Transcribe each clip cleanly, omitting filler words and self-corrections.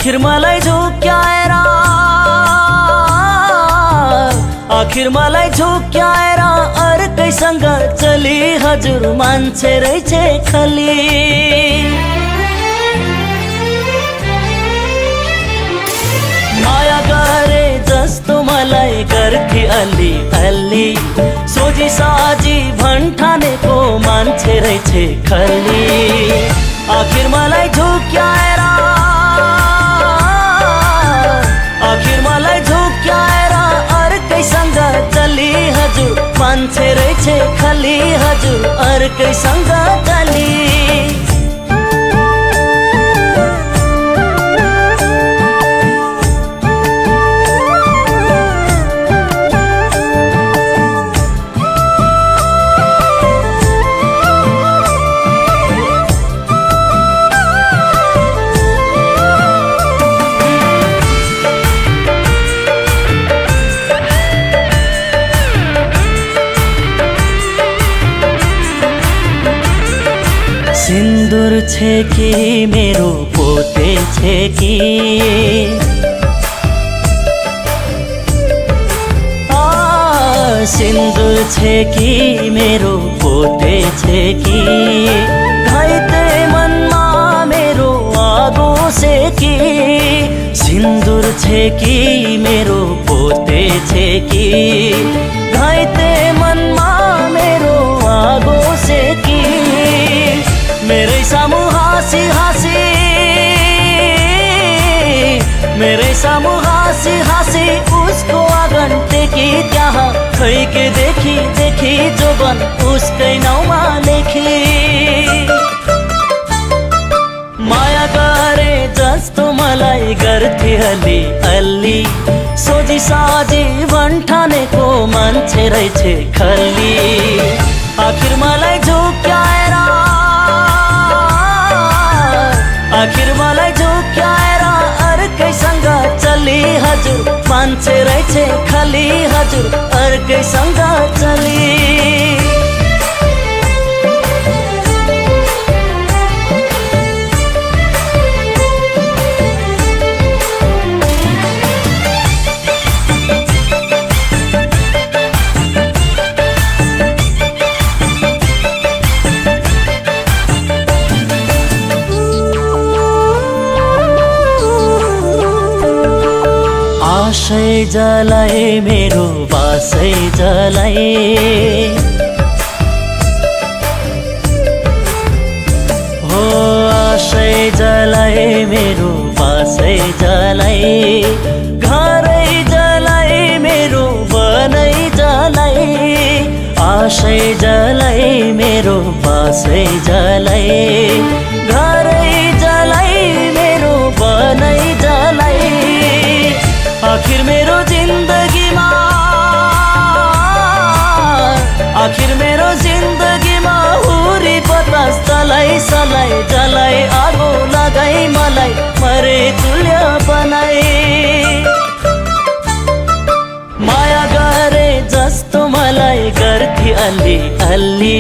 आखिर मलाई झुक्याएर अर्कैसँग चली हजुर मान्छे रहेछ खली। माया गरे जस्तो मलाई गर्थे अलि अलि, सोझी साझी भन्ठानेको मान्छे रहेछ खली। आखिर मलाई झुक्याएर अर्कैसँग चली हजुर मान्छे रहेछ खली, हजुर अर्कैसँग चली। सिन्दूर छे कि मेरो पोते छे कि, सिन्दूर छे कि मेरो पोते छे कि, घाइते मनमा मेरो आगो से कि। सिन्दूर छे कि मेरो पोते छे कि, घाइते मनमा मेरो आगो से कि। मेरै सामु हाँसी हाँसी उसको आँगन टेकी, त्यहाँ खैके देखी जोबन उसकै नाउँमा लेखी। माया गरे जस्तो मलाई गर्थे अलि अलि, सोझी साझी भन्ठानेको मान्छे रहेछ खली। आखिर मलाई झुक्याएर अर्कैसँग चली हजुर मान्छे रहेछ खली, हजुर अर्कैसँग चली। आशै जलाए मेरो बासै जलाए, हो आशै जलाए मेरो बासै जलाए। घरै जलाए मेरो बनै जलाए, आशै जलाए मेरो बासै जलाए। घरै जलाए मेरो बनै जलाए। आखिर मेरो जिन्दगीमा हुरी बतास जलाई जलाई आगो लगाई मलाई मरे तुल्य बनाई। माया गरे जस्तो मलाई गर्थे अलि अलि,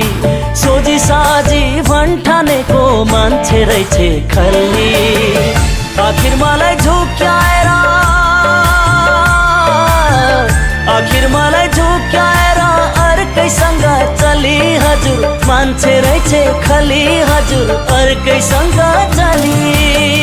सोझी साझी भन्ठानेको मान्छे रहेछ खली। आखिर मलाई झुक्याएर अर्कैसँग चली हजुर मान्छे रहेछ खली, हजुर अर्कैसँग चली।